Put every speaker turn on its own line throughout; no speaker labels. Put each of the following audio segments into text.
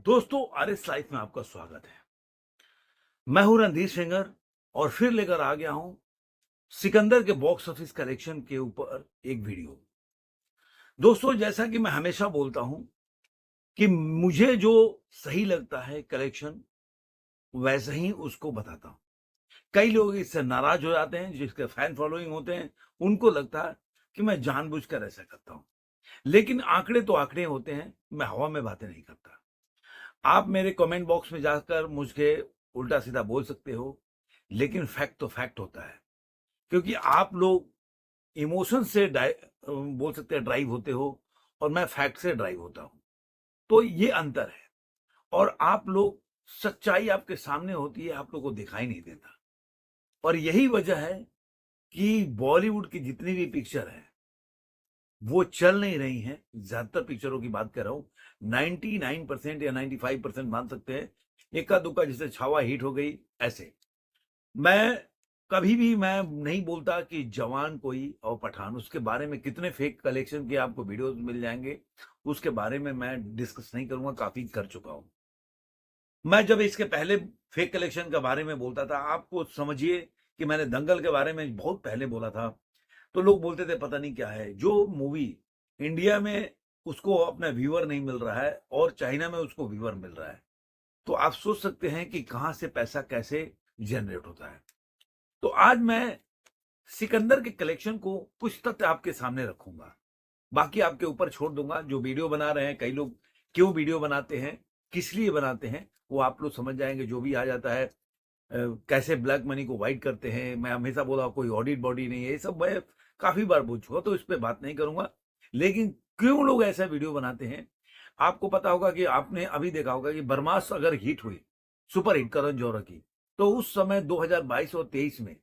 दोस्तों, RS life में आपका स्वागत है। मैं हूं रणधीर सिंगर और फिर लेकर आ गया हूं सिकंदर के बॉक्स ऑफिस कलेक्शन के ऊपर एक वीडियो। दोस्तों, जैसा कि मैं हमेशा बोलता हूं कि मुझे जो सही लगता है कलेक्शन, वैसे ही उसको बताता हूं। कई लोग इससे नाराज हो जाते हैं, जिसके फैन फॉलोइंग होते हैं, उनको लगता है कि मैं जानबूझकर ऐसा करता हूं। लेकिन आंकड़े तो आंकड़े होते हैं, मैं हवा में बातें नहीं करता। आप मेरे कमेंट बॉक्स में जाकर मुझे उल्टा सीधा बोल सकते हो, लेकिन फैक्ट तो फैक्ट होता है। क्योंकि आप लोग इमोशन से बोल सकते हैं ड्राइव होते हो, और मैं फैक्ट से ड्राइव होता हूं। तो ये अंतर है। और आप लोग, सच्चाई आपके सामने होती है, आप लोग को दिखाई नहीं देता। और यही वजह है कि बॉलीवुड की जितनी भी पिक्चर है, वो चल नहीं रही हैं। ज्यादातर पिक्चरों की बात कर रहा हूं। 99% या 95% मान सकते हैं। इक्का दुक्का जैसे छावा हिट हो गई, ऐसे। मैं कभी भी मैं नहीं बोलता कि जवान कोई और पठान, उसके बारे में कितने फेक कलेक्शन के आपको वीडियोस मिल जाएंगे, उसके बारे में मैं डिस्कस नहीं करूंगा, काफी कर चुका हूं। मैं जब इसके पहले फेक कलेक्शन के बारे में बोलता था, आपको समझिए कि मैंने दंगल के बारे में बहुत पहले बोला था, तो लोग बोलते थे पता नहीं क्या है। जो मूवी इंडिया में उसको अपना व्यूअर नहीं मिल रहा है और चाइना में उसको व्यूअर मिल रहा है, तो आप सोच सकते हैं कि कहां से पैसा कैसे जनरेट होता है। तो आज मैं सिकंदर के कलेक्शन को कुछ तथ्य आपके सामने रखूंगा। बाकी आपके ऊपर छोड़ दूंगा। जो वीडियो बना रहे हैं, कई लोग क्यों वीडियो बनाते हैं, किस लिए बनाते हैं, वो आप लोग समझ जाएंगे। जो भी आ जाता है, कैसे ब्लैक मनी को वाइट करते हैं, मैं हमेशा बोला कोई ऑडिट बॉडी नहीं है, ये सब मैं काफी बार बोल चुका, तो इस पे बात नहीं करूंगा। लेकिन क्यों लोग ऐसा वीडियो बनाते हैं, आपको पता होगा कि आपने अभी देखा होगा कि बरमास अगर हिट हुई, सुपर हिट करण जौहर की, तो उस समय 2022 और 23 में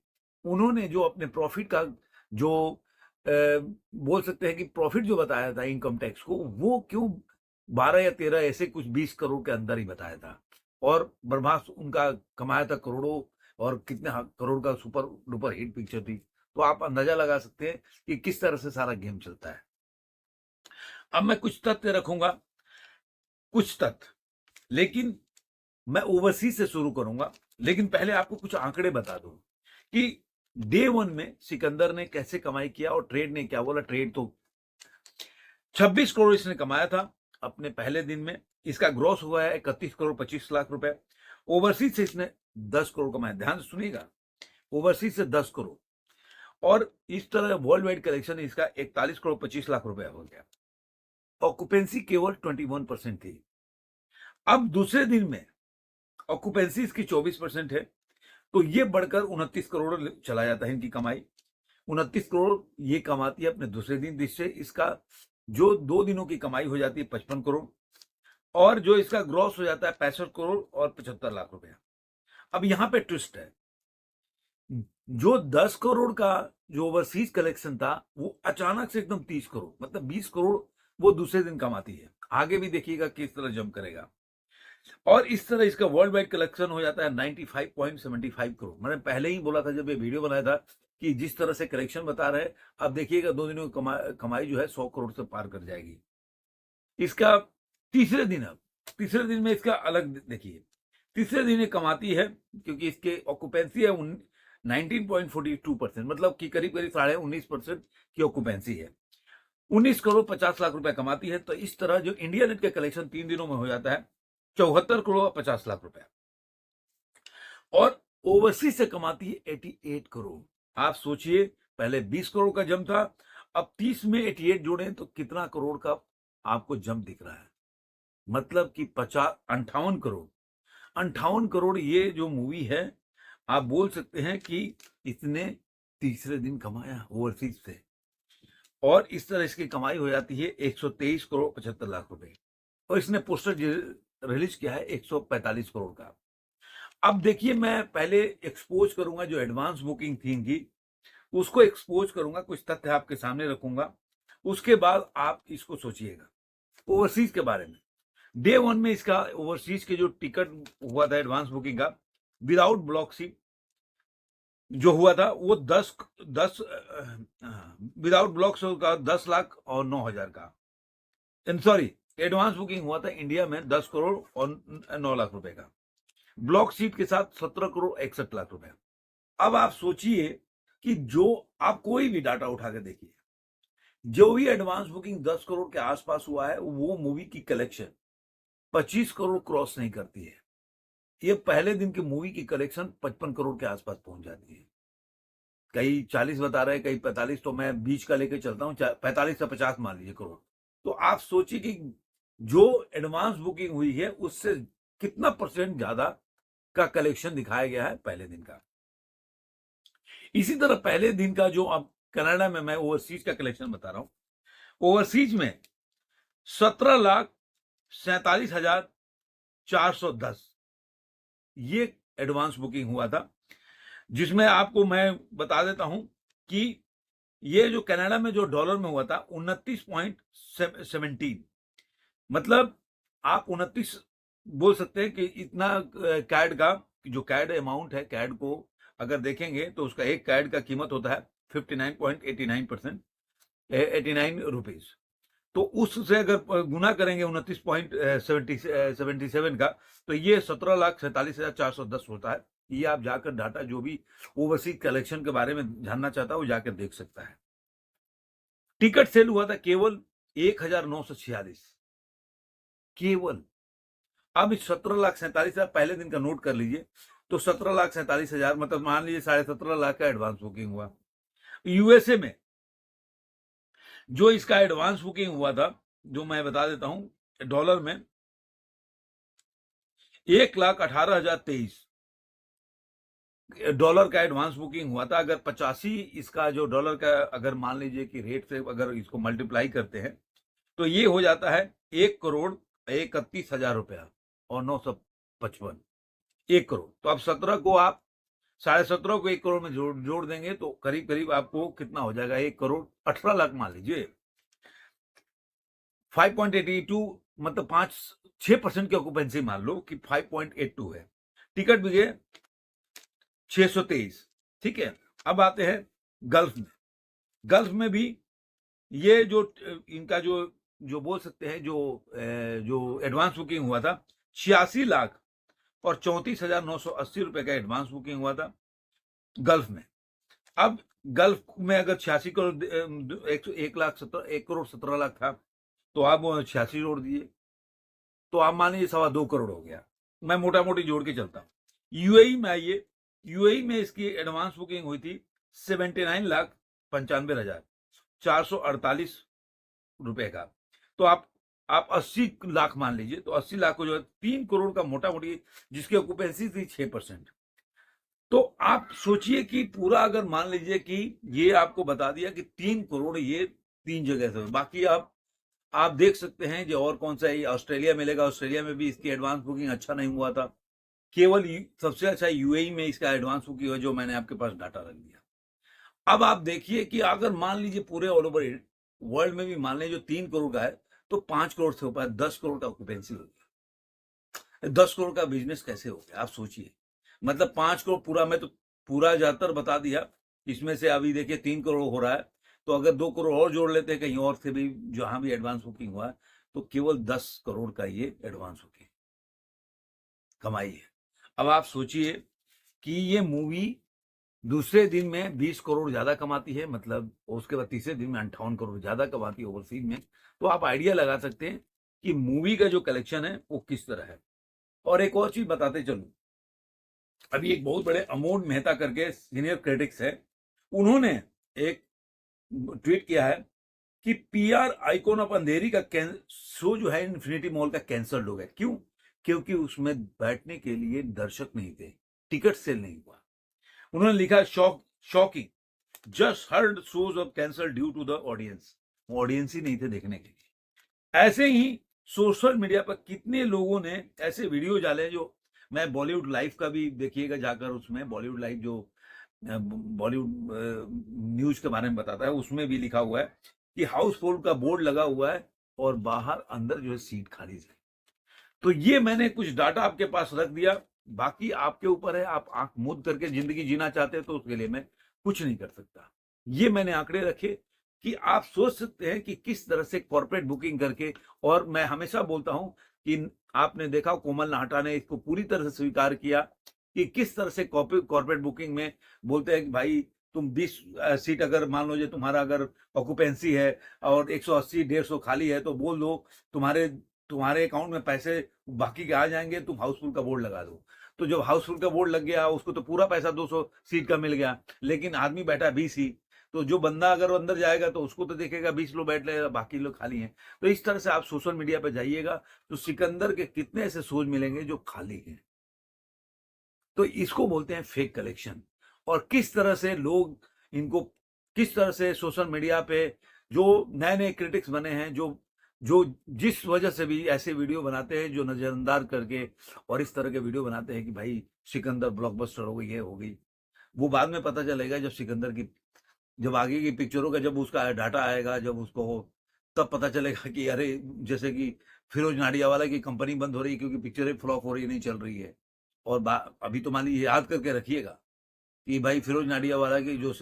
उन्होंने जो अपने प्रॉफिट का जो बोल सकते हैं कि प्रॉफिट जो बताया था इनकम टैक्स को, वो क्यों 12 या 13 ऐसे कुछ 20 करोड़ के अंदर ही बताया था। और बर्मास उनका कमाया था करोड़ों, और कितने करोड़ का सुपर डुपर हिट पिक्चर थी। तो आप अंदाजा लगा सकते हैं कि किस तरह से सारा गेम चलता है। अब मैं कुछ तथ्य रखूंगा, कुछ तथ्य, लेकिन मैं ओवरसीज से शुरू करूंगा। लेकिन पहले आपको कुछ आंकड़े बता दूं कि डे वन में सिकंदर ने कैसे कमाई किया और ट्रेड ने क्या बोला। ट्रेड तो 26 करोड़ इसने कमाया था अपने पहले दिन में। इसका ग्रॉस हुआ है 31 करोड़ 25 लाख रुपए। ओवरसीज से इसने 10 करोड़ कमाया। ध्यान से सुनिएगा, ओवरसीज से 10 करोड़। और इस तरह वर्ल्ड वाइड कलेक्शन इसका 41 करोड़ 25 लाख रुपए हो गया। ऑक्यूपेंसी केवल 21% थी। अब दूसरे दिन में ऑक्यूपेंसी इसकी 24% है, तो ये बढ़कर 29 करोड़ चला जाता है इनकी कमाई। 29 करोड़ ये कमाती है अपने दूसरे दिन, जिससे इसका जो 2 दिनों की कमाई हो जाती है 55 करोड़, और जो इसका ग्रॉस हो जाता है 65 करोड़ और 75 लाख रुपया। अब यहां पे ट्विस्ट है, जो 10 करोड़ का जो ओवरसीज कलेक्शन था, वो अचानक से एकदम 30 करोड़, मतलब 20 करोड़ वो दूसरे दिन कमाती है। आगे भी देखिएगा किस तरह जंप करेगा। और इस तरह इसका वर्ल्ड वाइड कलेक्शन हो जाता है 95.75 करोड़। मैंने पहले ही बोला था जब ये वीडियो बनाया था कि जिस तरह से कलेक्शन बता रहे हैं, अब देखिएगा 2 दिनों की कमाई जो है 100 करोड़ से पार कर जाएगी। इसका तीसरे दिन, अब तीसरे दिन में इसका अलग देखिए। तीसरे दिन ये कमाती है, क्योंकि इसके ऑक्यूपेंसी है 19.42%, मतलब कि करीब करीब 19.5% की ऑक्यूपेंसी है। 19 करोड़ 50 लाख रुपए कमाती है। तो इस तरह जो इंडिया नेट का कलेक्शन 3 दिनों में हो जाता है 74 करोड़ 50 लाख रुपए। और ओवरसीज से कमाती है 88 करोड़। आप सोचिए, पहले 20 करोड़ का जम था, अब 30 में 88 जोड़े तो कितना करोड़ का आपको जम दिख रहा है। मतलब कि 58 करोड़, 58 करोड़ ये जो मूवी है, आप बोल सकते हैं कि इसने तीसरे दिन कमाया ओवरसीज से। और इस तरह इसकी कमाई हो जाती है 123 करोड़ 75 लाख रुपए। और इसने पोस्टर रिलीज किया है 145 करोड़ का। अब देखिए, मैं पहले एक्सपोज करूंगा जो एडवांस बुकिंग थी इनकी, उसको एक्सपोज करूंगा, कुछ तथ्य आपके सामने रखूंगा। उसके बाद आप इसको सोचिएगा ओवरसीज के बारे में। डे वन में इसका ओवरसीज के जो टिकट हुआ था एडवांस बुकिंग का, विदाउट ब्लॉक सीट जो हुआ था, वो 10 विदाउट ब्लॉक का 10 लाख और 9 हजार का, सॉरी एडवांस बुकिंग हुआ था इंडिया में 10 करोड़ और 9 लाख रुपए का, ब्लॉक सीट के साथ 17 करोड़ 61 लाख रुपए। अब आप सोचिए कि जो आप कोई भी डाटा उठा के देखिए, जो भी एडवांस बुकिंग 10 करोड़ के आसपास हुआ है, वो मूवी की कलेक्शन 25 करोड़ क्रॉस नहीं करती है। ये पहले दिन की मूवी की कलेक्शन 55 करोड़ के आसपास पहुंच जाती है। कई 40 बता रहे हैं, कई 45, तो मैं बीच का लेके चलता हूं, 45 से 50 मान लीजिए करोड़। तो आप सोचिए कि जो एडवांस बुकिंग हुई है उससे कितना परसेंट ज्यादा का कलेक्शन दिखाया गया है पहले दिन का। इसी तरह पहले दिन का जो अब कनाडा में, मैं ओवरसीज का कलेक्शन बता रहा हूं, ओवरसीज में 17,47,410 ये एडवांस बुकिंग हुआ था, जिसमें आपको मैं बता देता हूं कि ये जो कनाडा में जो डॉलर में हुआ था 29.17, मतलब आप 29 बोल सकते हैं कि इतना कैड का जो कैड अमाउंट है, कैड को अगर देखेंगे तो उसका एक कैड का कीमत होता है 59.89 रुपीज। तो उससे अगर गुना करेंगे 29.77 का, तो ये 17,47,410 होता है। ये आप जाकर डाटा जो भी ओवरसीज कलेक्शन के बारे में जानना चाहता है वो जाकर देख सकता है। टिकट सेल हुआ था केवल 1,946, केवल। अब इस 17,47,000 पहले दिन का नोट कर लीजिए, तो 17,47,000 मतलब मान लीजिए 17.5 लाख का एडवांस बुकिंग हुआ। यूएसए में जो इसका एडवांस बुकिंग हुआ था, जो मैं बता देता हूं डॉलर में, 1,18,023 डॉलर का एडवांस बुकिंग हुआ था। अगर 85 इसका जो डॉलर का अगर मान लीजिए कि रेट से अगर इसको मल्टीप्लाई करते हैं तो ये हो जाता है 1,31,000 रुपया और 955, 1 करोड़। तो अब 17 को आप 17.5 को 1 करोड़ में जोड़ देंगे तो करीब करीब आपको कितना हो जाएगा, 1 करोड़ 18 लाख मान लीजिए। 5.82 मतलब 6% की ऑक्यूपेंसी मान लो कि 5.82 है। टिकट भी गए 623, ठीक है। अब आते हैं गल्फ में। गल्फ में भी ये जो इनका जो बोल सकते हैं जो एडवांस बुकिंग हुआ था 86 लाख और 34,980 रुपए का एडवांस बुकिंग हुआ था गल्फ में। अब गल्फ में अगर 86 करोड़ 1 करोड़ 17 लाख था, तो आप 86 जोड़ दिए तो आप मान लीजिए 2.25 करोड़ हो गया। मैं मोटा मोटी जोड़ के चलता हूं। यूएई में आइए, यूएई में इसकी एडवांस बुकिंग हुई थी 79,95,448 रुपए का। तो आप 80 लाख मान लीजिए, तो 80 लाख को जो है 3 करोड़ का मोटा मोटी, जिसकी ऑक्यूपेंसी थी 6%। तो आप सोचिए कि पूरा अगर मान लीजिए कि ये आपको बता दिया कि 3 करोड़ ये 3 जगह से, बाकी आप देख सकते हैं जो और कौन सा है, ऑस्ट्रेलिया मिलेगा, ऑस्ट्रेलिया में भी इसकी एडवांस बुकिंग अच्छा नहीं हुआ था। केवल सबसे अच्छा यूएई में इसका एडवांस बुकिंग हुआ, जो मैंने आपके पास डाटा रख दिया। अब आप देखिए कि अगर मान लीजिए पूरे ऑल ओवर वर्ल्ड में भी मान लीजिए जो 3 करोड़ का है, तो 5 करोड़ से ऊपर 10 करोड़ का ऑक्यूपेंसी हो गया। 10 करोड़ का बिजनेस कैसे हो गया आप सोचिए। मतलब 5 करोड़ पूरा, मैं तो पूरा ज्यादातर बता दिया, इसमें से अभी देखिए 3 करोड़ हो रहा है, तो अगर 2 करोड़ और जोड़ लेते हैं कहीं और से भी जहां भी एडवांस बुकिंग हुआ है, तो केवल 10 करोड़ का ये एडवांस बुकिंग कमाई है। अब आप सोचिए कि ये मूवी दूसरे दिन में 20 करोड़ ज्यादा कमाती है, मतलब उसके बाद तीसरे दिन में 58 करोड़ ज्यादा कमाती है ओवरसीज में। तो आप आइडिया लगा सकते हैं कि मूवी का जो कलेक्शन है वो किस तरह है। और एक और चीज बताते चलूं, अभी एक बहुत बड़े अमोद मेहता करके सीनियर क्रिटिक्स है, उन्होंने एक ट्वीट किया है कि पीआर आइकॉन ऑफ अंधेरी का शो जो है इन्फिनिटी मॉल का कैंसल्ड हो गया। क्यों? क्योंकि उसमें बैठने के लिए दर्शक नहीं थे, टिकट सेल नहीं हुआ। उन्होंने लिखा shocking, just heard shows of cancel due to the audience. Audience ही नहीं थे देखने के लिए। ऐसे ही सोशल मीडिया पर कितने लोगों ने ऐसे वीडियो डाले, जो मैं बॉलीवुड लाइव का भी देखिएगा जाकर, उसमें बॉलीवुड लाइव जो बॉलीवुड न्यूज के बारे में बताता है, उसमें भी लिखा हुआ है कि हाउसफुल का बोर्ड लगा हुआ है और बाहर अंदर जो है सीट खाली है। तो ये मैंने कुछ डाटा आपके पास रख दिया, बाकी आपके ऊपर है, आप आंख मूंद करके जिंदगी जीना चाहते हैं तो उसके लिए मैं कुछ नहीं कर सकता। ये मैंने आंकड़े रखे कि आप सोच सकते हैं कि किस तरह से कॉर्पोरेट बुकिंग करके, और मैं हमेशा बोलता हूं कि आपने देखा कोमल नाहटा ने इसको पूरी तरह से स्वीकार किया कि किस तरह से कॉर्पोरेट बुकिंग में बोलते हैं कि भाई तुम 20 सीट अगर मान लो, जो तुम्हारा अगर ऑक्यूपेंसी है और 180 150 खाली है, तो बोल दो तुम्हारे तुम्हारे अकाउंट में पैसे बाकी के आ जाएंगे, तुम हाउसफुल का बोर्ड लगा दो। तो जब हाउसफुल का बोर्ड लग गया, उसको तो पूरा पैसा 200 सीट का मिल गया, लेकिन आदमी बैठा 20 ही। तो जो बंदा अगर अंदर जाएगा तो उसको तो देखेगा 20 लोग बैठ ले, बाकी लोग खाली हैं। तो इस तरह से आप सोशल मीडिया पे जाइएगा तो सिकंदर के कितने ऐसे शोज मिलेंगे जो खाली हैं। तो इसको बोलते हैं फेक कलेक्शन। और किस तरह से लोग इनको, किस तरह से सोशल मीडिया पे जो नए नए क्रिटिक्स बने हैं, जो जो जिस वजह से भी ऐसे वीडियो बनाते हैं जो नजरअंदाज करके और इस तरह के वीडियो बनाते हैं कि भाई सिकंदर ब्लॉकबस्टर हो गई है, हो गई। वो बाद में पता चलेगा जब सिकंदर की, जब आगे की पिक्चरों का जब उसका डाटा आएगा, जब उसको हो, तब पता चलेगा कि अरे, जैसे कि फिरोज नाडियावाला की कंपनी बंद हो रही है क्योंकि पिक्चरें फ्लॉप हो रही, नहीं चल रही है। और अभी तो मान लीजिए, याद करके रखिएगा कि भाई फिरोज नाडियावाला की जो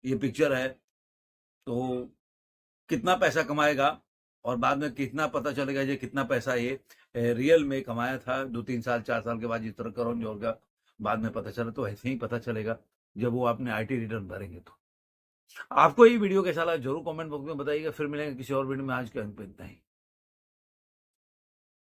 ये पिक्चर है, तो कितना पैसा कमाएगा, और बाद में कितना पता चलेगा ये कितना पैसा ये रियल में कमाया था 2-3 साल 4 साल के बाद, जिस तरह करण जौहर का बाद में पता चला। तो ऐसे ही पता चलेगा जब वो अपने आईटी रिटर्न भरेंगे। तो आपको ये वीडियो कैसा लगा जरूर कमेंट बॉक्स में बताइएगा। फिर मिलेंगे किसी और वीडियो में। आज के अंक पे इतना ही।